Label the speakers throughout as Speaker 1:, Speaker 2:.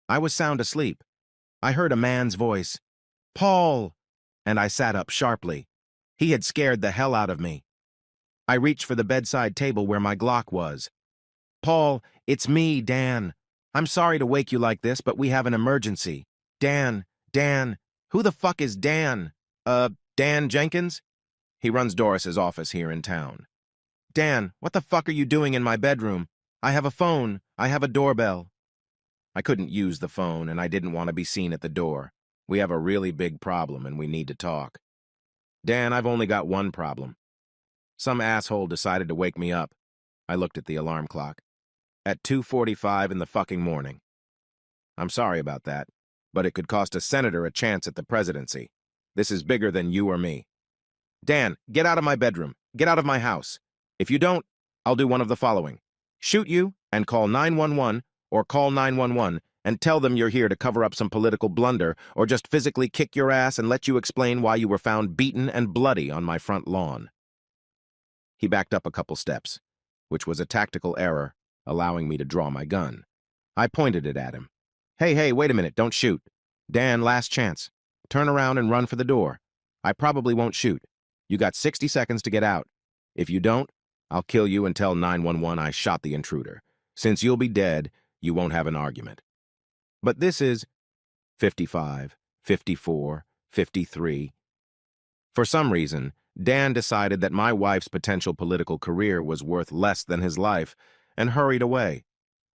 Speaker 1: I was sound asleep. I heard a man's voice, "Paul!" and I sat up sharply. He had scared the hell out of me. I reached for the bedside table where my Glock was. "Paul, it's me, Dan. I'm sorry to wake you like this, but we have an emergency. Dan, who the fuck is Dan? Dan Jenkins?" He runs Doris's office here in town. "Dan, what the fuck are you doing in my bedroom? I have a phone. I have a doorbell." I couldn't use the phone, and I didn't want to be seen at the door. We have a really big problem, and we need to talk. "Dan, I've only got one problem. Some asshole decided to wake me up." I looked at the alarm clock. "At 2:45 in the fucking morning. I'm sorry about that, but it could cost a senator a chance at the presidency. This is bigger than you or me. Dan, get out of my bedroom. Get out of my house. If you don't, I'll do one of the following: shoot you and call 911, or call 911 and tell them you're here to cover up some political blunder, or just physically kick your ass and let you explain why you were found beaten and bloody on my front lawn." He backed up a couple steps, which was a tactical error, allowing me to draw my gun. I pointed it at him. Hey, wait a minute, don't shoot. Dan, last chance. Turn around and run for the door. I probably won't shoot. You got 60 seconds to get out. If you don't, I'll kill you and tell 911 I shot the intruder. Since you'll be dead, you won't have an argument. But this is 55, 54, 53. For some reason, Dan decided that my wife's potential political career was worth less than his life and hurried away.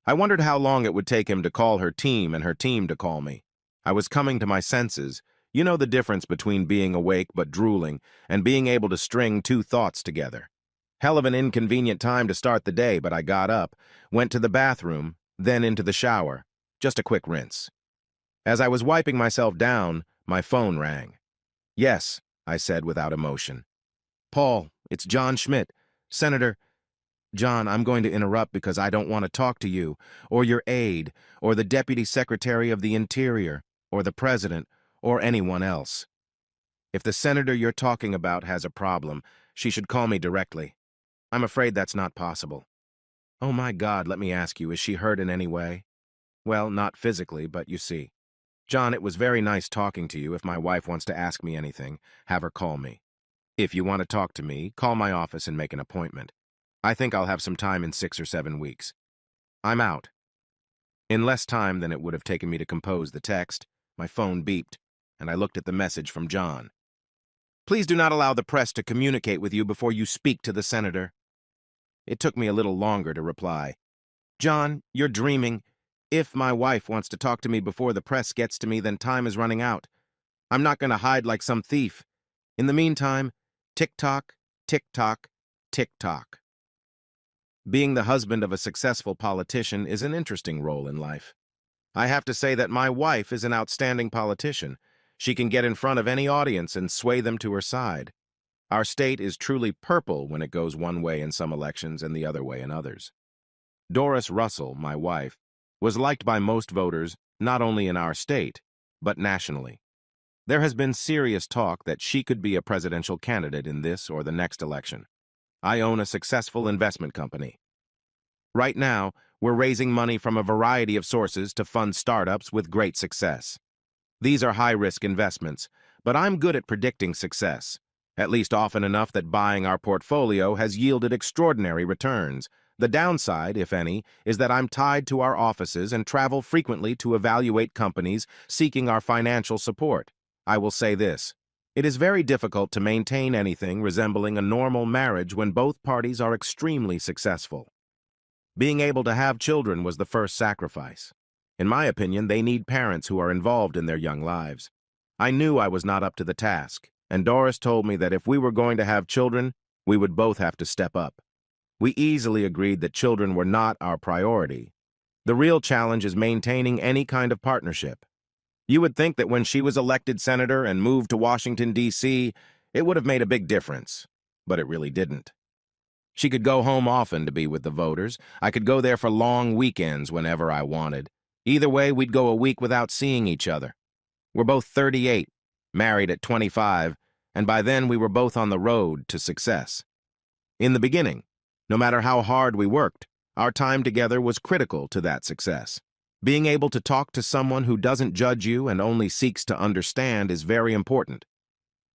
Speaker 1: I wondered how long it would take him to call her team and her team to call me. I was coming to my senses. You know the difference between being awake but drooling and being able to string two thoughts together. Hell of an inconvenient time to start the day, but I got up, went to the bathroom, then into the shower. Just a quick rinse. As I was wiping myself down, my phone rang. "Yes," I said without emotion. "Paul, it's John Schmidt. Senator." "John, I'm going to interrupt because I don't want to talk to you, or your aide, or the Deputy Secretary of the Interior, or the President, or anyone else. If the senator you're talking about has a problem, she should call me directly. I'm afraid that's not possible." "Oh my God, let me ask you, is she hurt in any way?" "Well, not physically, but you see. John, it was very nice talking to you. If my wife wants to ask me anything, have her call me. If you want to talk to me, call my office and make an appointment. I think I'll have some time in 6 or 7 weeks. I'm out." In less time than it would have taken me to compose the text, my phone beeped, and I looked at the message from John. "Please do not allow the press to communicate with you before you speak to the senator." It took me a little longer to reply. "John, you're dreaming. If my wife wants to talk to me before the press gets to me, then time is running out. I'm not going to hide like some thief. In the meantime, tick-tock, tick-tock, tick-tock." Being the husband of a successful politician is an interesting role in life. I have to say that my wife is an outstanding politician. She can get in front of any audience and sway them to her side. Our state is truly purple when it goes one way in some elections and the other way in others. Doris Russell, my wife, was liked by most voters not only in our state, but nationally. There has been serious talk that she could be a presidential candidate in this or the next election. I own a successful investment company. Right now, we're raising money from a variety of sources to fund startups with great success. These are high-risk investments, but I'm good at predicting success, at least often enough that buying our portfolio has yielded extraordinary returns. The downside, if any, is that I'm tied to our offices and travel frequently to evaluate companies seeking our financial support. I will say this: it is very difficult to maintain anything resembling a normal marriage when both parties are extremely successful. Being able to have children was the first sacrifice. In my opinion, they need parents who are involved in their young lives. I knew I was not up to the task, and Doris told me that if we were going to have children, we would both have to step up. We easily agreed that children were not our priority. The real challenge is maintaining any kind of partnership. You would think that when she was elected senator and moved to Washington, D.C., it would have made a big difference, but it really didn't. She could go home often to be with the voters. I could go there for long weekends whenever I wanted. Either way, we'd go a week without seeing each other. We're both 38, married at 25, and by then we were both on the road to success. In the beginning, no matter how hard we worked, our time together was critical to that success. Being able to talk to someone who doesn't judge you and only seeks to understand is very important.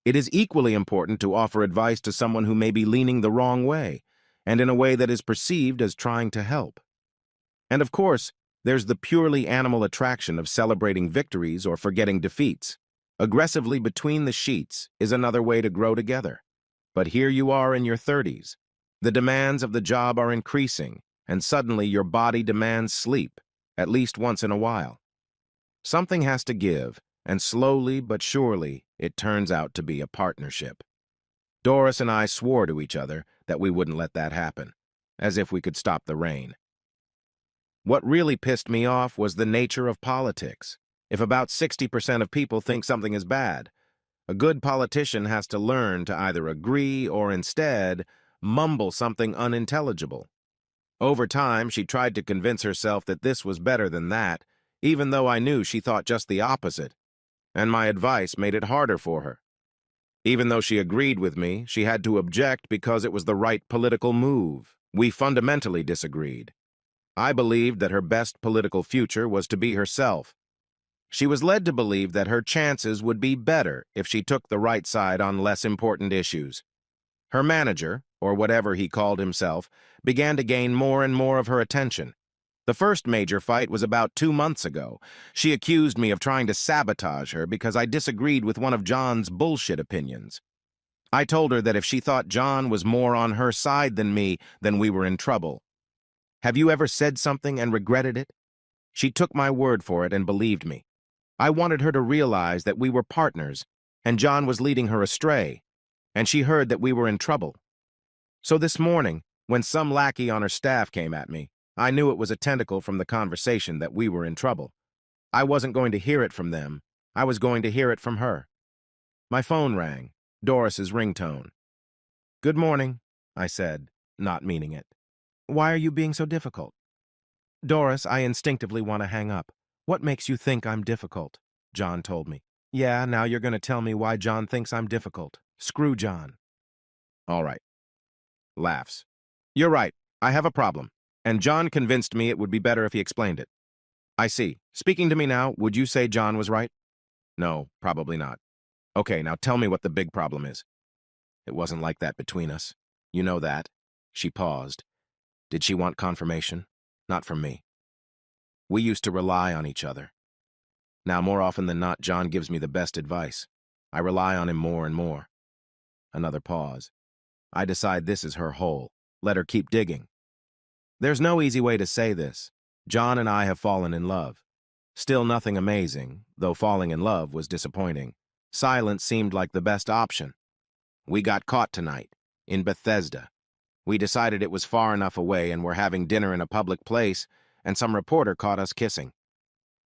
Speaker 1: It is equally important to offer advice to someone who may be leaning the wrong way, and in a way that is perceived as trying to help. And of course, there's the purely animal attraction of celebrating victories or forgetting defeats. Aggressively between the sheets is another way to grow together. But here you are in your 30s. The demands of the job are increasing, and suddenly your body demands sleep, at least once in a while. Something has to give, and slowly but surely, it turns out to be a partnership. Doris and I swore to each other that we wouldn't let that happen, as if we could stop the rain. What really pissed me off was the nature of politics. If about 60% of people think something is bad, a good politician has to learn to either agree or instead mumble something unintelligible. Over time, she tried to convince herself that this was better than that, even though I knew she thought just the opposite, and my advice made it harder for her. Even though she agreed with me, she had to object because it was the right political move. We fundamentally disagreed. I believed that her best political future was to be herself. She was led to believe that her chances would be better if she took the right side on less important issues. Her manager, or whatever he called himself, began to gain more and more of her attention. The first major fight was about 2 months ago. She accused me of trying to sabotage her because I disagreed with one of John's bullshit opinions. I told her that if she thought John was more on her side than me, then we were in trouble. Have you ever said something and regretted it? She took my word for it and believed me. I wanted her to realize that we were partners, and John was leading her astray, and she heard that we were in trouble. So this morning, when some lackey on her staff came at me, I knew it was a tentacle from the conversation that we were in trouble. I wasn't going to hear it from them. I was going to hear it from her. My phone rang, Doris's ringtone. "Good morning," I said, not meaning it. "Why are you being so difficult?" "Doris, I instinctively want to hang up. What makes you think I'm difficult?" John told me. "Yeah, now you're going to tell me why John thinks I'm difficult. Screw John." "All right." Laughs. "You're right. I have a problem. And John convinced me it would be better if he explained it." "I see. Speaking to me now, would you say John was right?" "No, probably not." "Okay, now tell me what the big problem is." "It wasn't like that between us. You know that." She paused. Did she want confirmation? Not from me. "We used to rely on each other. Now, more often than not, John gives me the best advice. I rely on him more and more." Another pause. I decide this is her hole. Let her keep digging. There's no easy way to say this. John and I have fallen in love. Still nothing amazing, though falling in love was disappointing. Silence seemed like the best option. We got caught tonight, in Bethesda. We decided it was far enough away and were having dinner in a public place, and some reporter caught us kissing.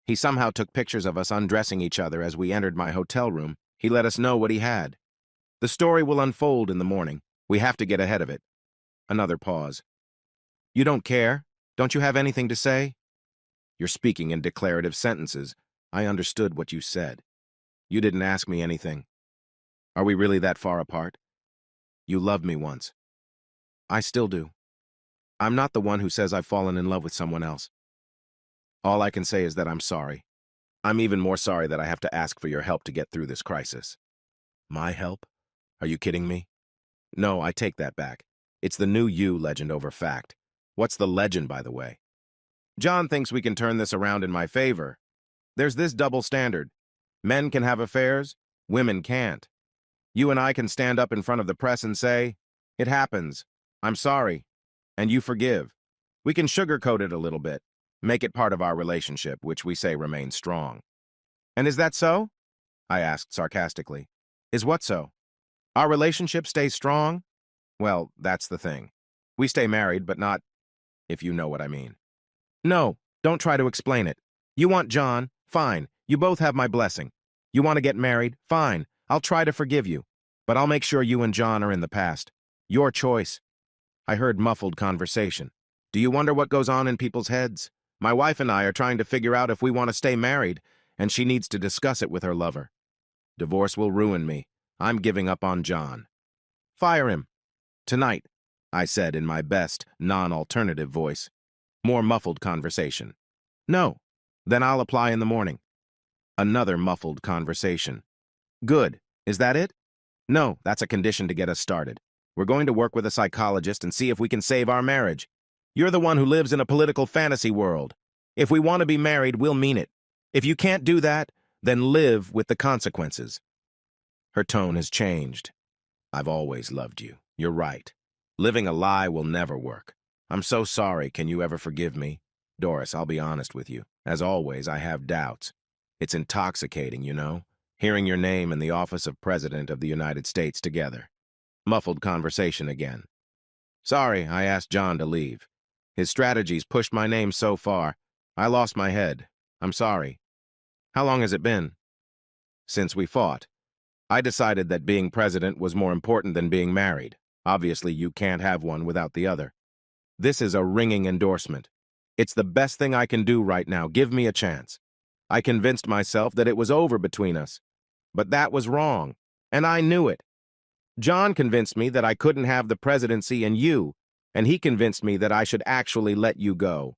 Speaker 1: He somehow took pictures of us undressing each other as we entered my hotel room. He let us know what he had. The story will unfold in the morning. We have to get ahead of it. Another pause. "You don't care? Don't you have anything to say?" "You're speaking in declarative sentences. I understood what you said. You didn't ask me anything. Are we really that far apart? You loved me once. I still do. I'm not the one who says I've fallen in love with someone else. All I can say is that I'm sorry. I'm even more sorry that I have to ask for your help to get through this crisis." "My help? Are you kidding me?" "No, I take that back. It's the new you legend over fact. What's the legend, by the way?" "John thinks we can turn this around in my favor. There's this double standard. Men can have affairs, women can't. You and I can stand up in front of the press and say, 'It happens. I'm sorry.' And you forgive. We can sugarcoat it a little bit, make it part of our relationship, which we say remains strong." "And is that so?" I asked sarcastically. "Is what so? Our relationship stays strong?" "Well, that's the thing. We stay married, but not, if you know what I mean." "No, don't try to explain it. You want John? Fine. You both have my blessing. You want to get married? Fine. I'll try to forgive you. But I'll make sure you and John are in the past. Your choice." I heard muffled conversation. "Do you wonder what goes on in people's heads? My wife and I are trying to figure out if we want to stay married, and she needs to discuss it with her lover. Divorce will ruin me. I'm giving up on John." "Fire him." "Tonight," I said in my best, non-alternative voice. More muffled conversation. "No." Then I'll apply in the morning. Another muffled conversation. Good. Is that it? No, that's a condition to get us started. We're going to work with a psychologist and see if we can save our marriage. You're the one who lives in a political fantasy world. If we want to be married, we'll mean it. If you can't do that, then live with the consequences. Her tone has changed. I've always loved you. You're right. Living a lie will never work. I'm so sorry. Can you ever forgive me? Doris, I'll be honest with you. As always, I have doubts. It's intoxicating, you know, hearing your name in the office of President of the United States together. Muffled conversation again. Sorry, I asked John to leave. His strategies pushed my name so far. I lost my head. I'm sorry. How long has it been? Since we fought. I decided that being president was more important than being married. Obviously, you can't have one without the other. This is a ringing endorsement. It's the best thing I can do right now. Give me a chance. I convinced myself that it was over between us. But that was wrong, and I knew it. John convinced me that I couldn't have the presidency and you, and he convinced me that I should actually let you go.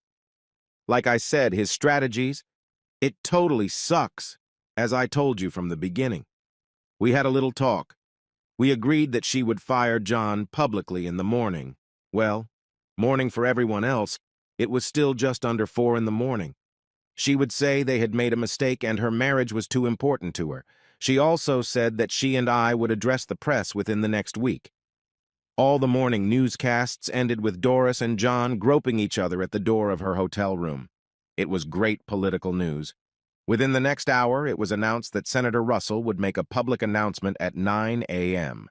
Speaker 1: Like I said, his strategies, it totally sucks, as I told you from the beginning. We had a little talk. We agreed that she would fire John publicly in the morning. Well, morning for everyone else, it was still just under 4 in the morning. She would say they had made a mistake and her marriage was too important to her. She also said that she and I would address the press within the next week. All the morning newscasts ended with Doris and John groping each other at the door of her hotel room. It was great political news. Within the next hour, it was announced that Senator Russell would make a public announcement at 9 a.m.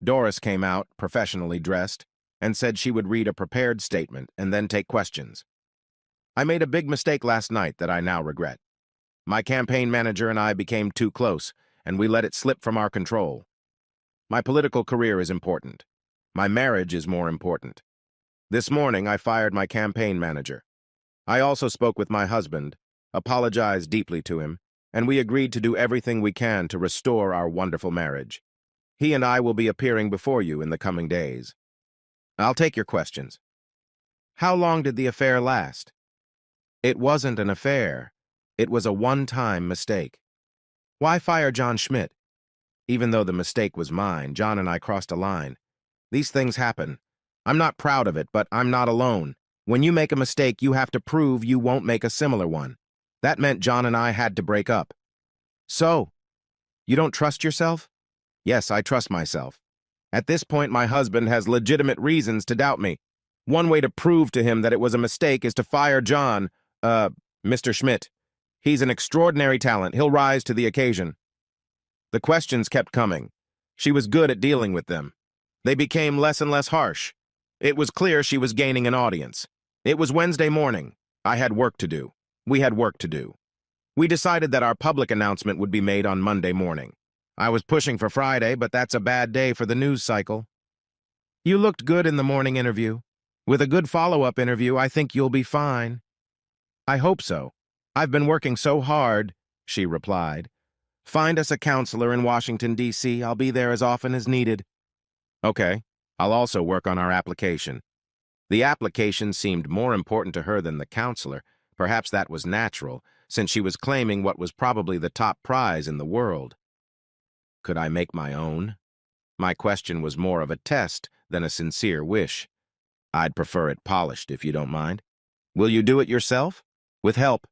Speaker 1: Doris came out, professionally dressed, and said she would read a prepared statement and then take questions. I made a big mistake last night that I now regret. My campaign manager and I became too close, and we let it slip from our control. My political career is important. My marriage is more important. This morning, I fired my campaign manager. I also spoke with my husband, apologized deeply to him, and we agreed to do everything we can to restore our wonderful marriage. He and I will be appearing before you in the coming days. I'll take your questions. How long did the affair last? It wasn't an affair. It was a one-time mistake. Why fire John Schmidt? Even though the mistake was mine, John and I crossed a line. These things happen. I'm not proud of it, but I'm not alone. When you make a mistake, you have to prove you won't make a similar one. That meant John and I had to break up. So, you don't trust yourself? Yes, I trust myself. At this point, my husband has legitimate reasons to doubt me. One way to prove to him that it was a mistake is to fire John, Mr. Schmidt. He's an extraordinary talent. He'll rise to the occasion. The questions kept coming. She was good at dealing with them. They became less and less harsh. It was clear she was gaining an audience. It was Wednesday morning. I had work to do. We had work to do. We decided that our public announcement would be made on Monday morning. I was pushing for Friday, but that's a bad day for the news cycle. You looked good in the morning interview. With a good follow-up interview, I think you'll be fine. I hope so. I've been working so hard, she replied. Find us a counselor in Washington, D.C. I'll be there as often as needed. Okay, I'll also work on our application. The application seemed more important to her than the counselor. Perhaps that was natural, since she was claiming what was probably the top prize in the world. Could I make my own? My question was more of a test than a sincere wish. I'd prefer it polished, if you don't mind. Will you do it yourself? With help.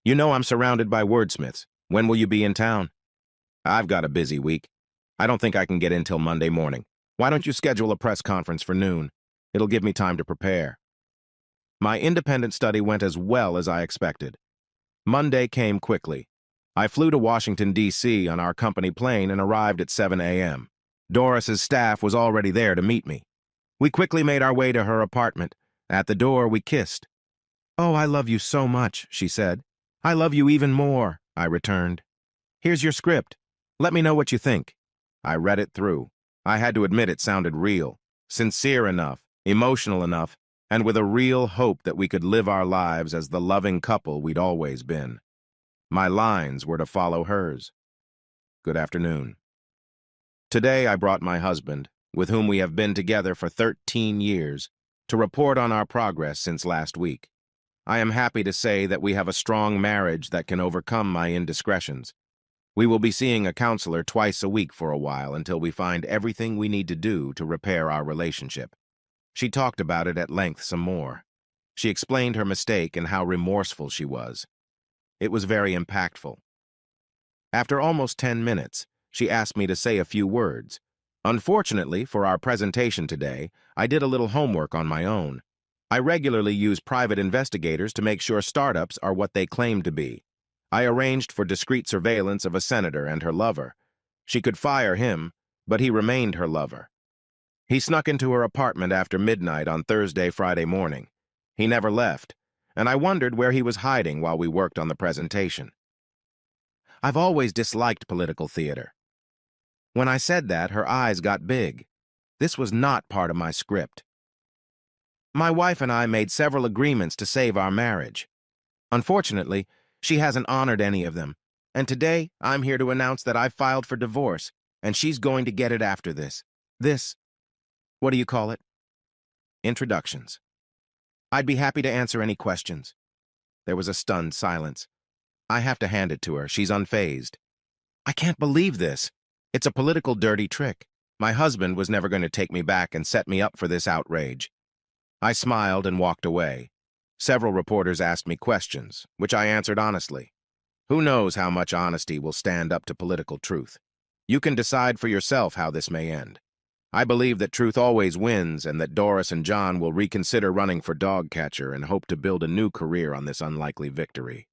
Speaker 1: You know I'm surrounded by wordsmiths. When will you be in town? I've got a busy week. I don't think I can get in till Monday morning. Why don't you schedule a press conference for noon? It'll give me time to prepare. My independent study went as well as I expected. Monday came quickly. I flew to Washington, D.C. on our company plane and arrived at 7 a.m. Doris's staff was already there to meet me. We quickly made our way to her apartment. At the door, we kissed. Oh, I love you so much, she said. I love you even more, I returned. Here's your script. Let me know what you think. I read it through. I had to admit it sounded real, sincere enough, emotional enough, and with a real hope that we could live our lives as the loving couple we'd always been. My lines were to follow hers. Good afternoon. Today I brought my husband, with whom we have been together for 13 years, to report on our progress since last week. I am happy to say that we have a strong marriage that can overcome my indiscretions. We will be seeing a counselor twice a week for a while until we find everything we need to do to repair our relationship. She talked about it at length some more. She explained her mistake and how remorseful she was. It was very impactful. After almost 10 minutes, she asked me to say a few words. Unfortunately, for our presentation today, I did a little homework on my own. I regularly use private investigators to make sure startups are what they claim to be. I arranged for discreet surveillance of a senator and her lover. She could fire him, but he remained her lover. He snuck into her apartment after midnight on Friday morning. He never left, and I wondered where he was hiding while we worked on the presentation. I've always disliked political theater. When I said that, her eyes got big. This was not part of my script. My wife and I made several agreements to save our marriage. Unfortunately, she hasn't honored any of them, and today I'm here to announce that I've filed for divorce, and she's going to get it after this. What do you call it? Introductions. I'd be happy to answer any questions. There was a stunned silence. I have to hand it to her. She's unfazed. I can't believe this. It's a political dirty trick. My husband was never going to take me back and set me up for this outrage. I smiled and walked away. Several reporters asked me questions, which I answered honestly. Who knows how much honesty will stand up to political truth? You can decide for yourself how this may end. I believe that truth always wins and that Doris and John will reconsider running for dog catcher and hope to build a new career on this unlikely victory.